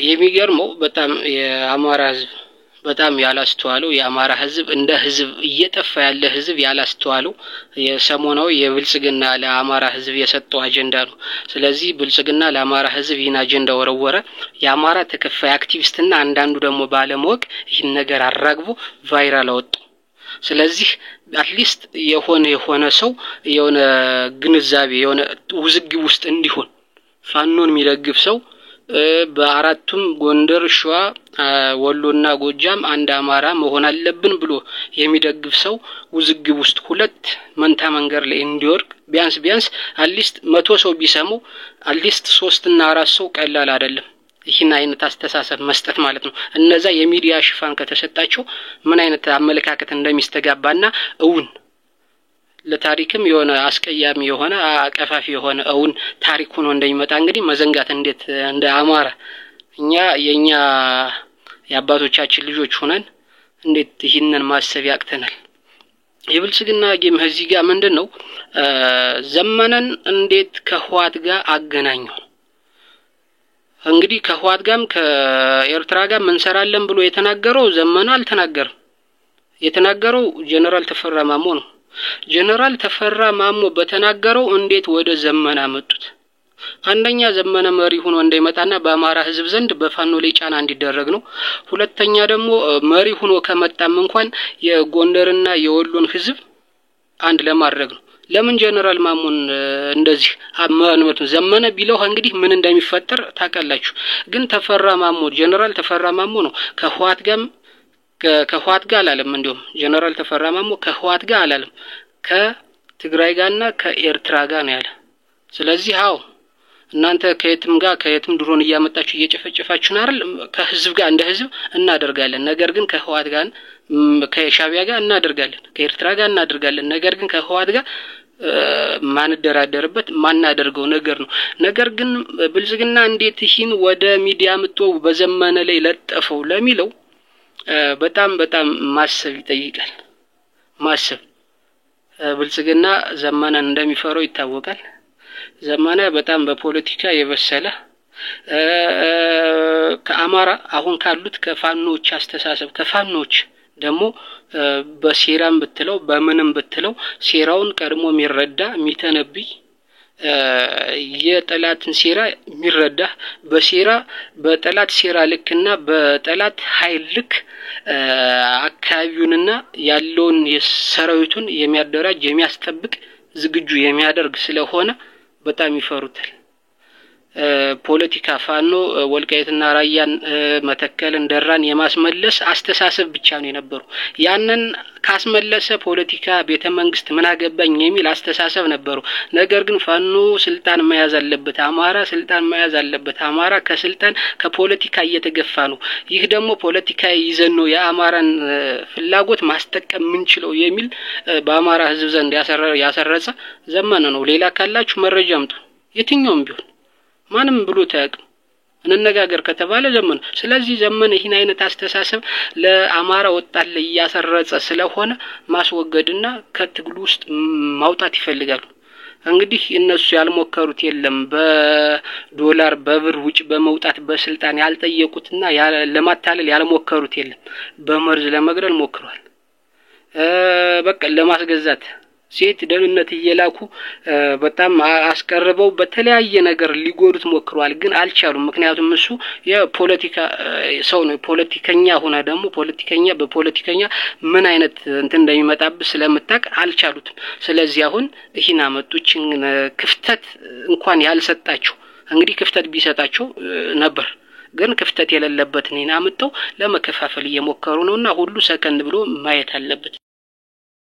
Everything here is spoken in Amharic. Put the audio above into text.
የሚገርመው በጣም የአማራ ህዝብ በጣም ያላስተዋለው የአማራ ህዝብ እንደ ህዝብ እየጠፋ ያለ ህዝብ ያላስተዋለው የሰሞናዊ የብልጽግና ለአማራ ህዝብ የሰጠው አጀንዳ ነው። ስለዚህ ብልጽግና ለአማራ ህዝብ ይህን አጀንዳ ወረወረ። የአማራ ተከፋይ አክቲቪስትና አንዳንዱ ደግሞ ባለማወቅ ይህን ነገር አራግቦ ቫይራል አወጡ። ስለዚህ አትሊስት የሆነ ሰው የሆነ ግንዛቤ የሆነ ውዝግብ ውስጥ እንዲሆን ፋኖን የሚደግፍ ሰው በአራቱም ጎንደር ሸዋ ወሎና ጎጃም አንድ አማራ መሆን አለብን ብሎ የሚደግፍ ሰው ውዝግብ ውስጥ ሁለት መንታ መንገር ላይ እንዲወርቅ ቢያንስ አትሊስት 100 ሰው ቢሰሙ አትሊስት 3 እና 4 ሰው ቀላል አይደለም። ይህን አይነት አስተሳሰብ መስጠት ማለት ነው። እነዛ የሚዲያ ሽፋን ከተሰጣቸው ምን አይነት አመለካከት እንደሚስተጋባና እውን ለታሪክም የሆነ አስቀያሚ የሆነ አቀፋፊ የሆነ እውን ታሪክ ሆኖ እንደሚመጣ እንግዲህ መዘንጋት እንዴት እንደ አማራ የኛ የአባቶቻችን ልጆች ሆነን እንዴት ይህንን ማሰብ ያቅተናል? የብልጽግና ጌም እዚህ ጋር ምንድነው ዘመነን እንዴት ከህዋት ጋር አገናኘው? እንግዲህ ከህዋት ጋርም ከኤርትራ ጋር እንሰራለን ብሎ የተናገረው ዘመነ አልተናገረም። የተናገረው ጀነራል ተፈራ ማሞ ነው። ጀነራል ተፈራ ማሞ በተናገረው እንዴት ወደ ዘመነ አመጡት? አንደኛ ዘመነ መሪ ሆኖ እንደይመጣና በአማራ ህዝብ ዘንድ በፋኖ ላይ ጫና እንዲደረግ ነው። ሁለተኛ ደግሞ መሪ ሆኖ ከመጣም እንኳን የጎንደርና የወሎን ህዝብ አንድ ለማድረግ ነው። ለምን ጀነራል ማሞን እንደዚህ አማኑት ዘመነ ቢለው እንግዲህ ምን እንደሚፈጠር ታውቃላችሁ። ግን ተፈራ ማሞ ጀነራል ተፈራ ማሞ ነው ከህዋት ጋር አላለም። እንዲሁም ጀነራል ተፈራ ማሞ ከህዋት ጋር አላለም፣ ከትግራይ ጋርና ከኤርትራ ጋር ነው ያለ። ስለዚህ እናንተ ከየትም ድሮን እያመጣችሁ እየጨፈጨፋችሁ ነው አይደል? ከህዝብ ጋር እንደ ህዝብ እናደርጋለን። ነገር ግን ከህዋት ጋር ከሻቢያ ጋር እናደርጋለን፣ ከኤርትራ ጋር እናደርጋለን። ነገር ግን ከህዋት ጋር ማንደራደርበት ማናደርገው ነገር ነው። ነገር ግን ብልጽግና እንዴት ይህን ወደ ሚዲያ መጥቶ በዘመነ ላይ ለጠፈው ለሚለው በጣም ማሰብ ይጠይቃል። ማሰብ ብልጽግና ዘመነን እንደሚፈራው ይታወቃል። ዘመነ በጣም በፖለቲካ የበሰለ ከአማራ አሁን ካሉት ከፋኖች አስተሳሰብ ከፋኖች ደግሞ በሴራም ብትለው በምንም ብትለው ሴራውን ቀድሞ የሚረዳ የሚተነብይ የጠላትን ሴራ የሚረዳ በጠላት ሴራ ልክና በጠላት ኃይል ልክ አካባቢውንና ያለውን የሰራዊቱን የሚያደራጅ የሚያስጠብቅ ዝግጁ የሚያደርግ ስለሆነ በጣም ይፈሩታል። ፖለቲካ ፋኖ ወልቃይትና ራያን መተከልን ደራን የማስመለስ አስተሳሰብ ብቻ ነው የነበሩ። ያንን ካስመለሰ ፖለቲካ ቤተ መንግስት ምን አገባኝ የሚል አስተሳሰብ ነበሩ። ነገር ግን ፋኖ ስልጣን መያዝ አለበት፣ አማራ ስልጣን መያዝ አለበት፣ አማራ ከስልጣን ከፖለቲካ እየተገፋ ነው፣ ይህ ደግሞ ፖለቲካ ይዘን ነው የአማራን ፍላጎት ማስጠቀም ምንችለው የሚል በአማራ ህዝብ ዘንድ ያሰረጸ ዘመነ ነው። ሌላ ካላችሁ መረጃ አምጡ። የትኛውም ቢሆን ማንም ብሎ ታያቅ እንነጋገር ከተባለ ዘመነ። ስለዚህ ዘመነ ይህን አይነት አስተሳሰብ ለአማራ ወጣት ላይ ያሰረጸ ስለሆነ ማስወገድና ከትግሉ ውስጥ ማውጣት ይፈልጋሉ። እንግዲህ እነሱ ያልሞከሩት የለም። በዶላር በብር ውጭ በመውጣት በስልጣን ያልጠየቁትና ለማታለል ያልሞከሩት የለም። በመርዝ ለመግደል ሞክረዋል። በቃ ለማስገዛት ሴት ደህንነት እየላኩ በጣም አስቀርበው በተለያየ ነገር ሊጎዱት ሞክረዋል፣ ግን አልቻሉም። ምክንያቱም እሱ የፖለቲካ ሰው ነው። ፖለቲከኛ ሆነ ደግሞ በፖለቲከኛ ምን አይነት እንደሚመጣብ ስለምታውቅ አልቻሉትም። ስለዚህ አሁን ይህን አመጡችን ክፍተት እንኳን ያልሰጣቸው እንግዲህ ክፍተት ቢሰጣቸው ነበር፣ ግን ክፍተት የሌለበትን አመጣው ለመከፋፈል እየሞከሩ ነውና ሁሉ ሰከንድ ብሎ ማየት አለበት።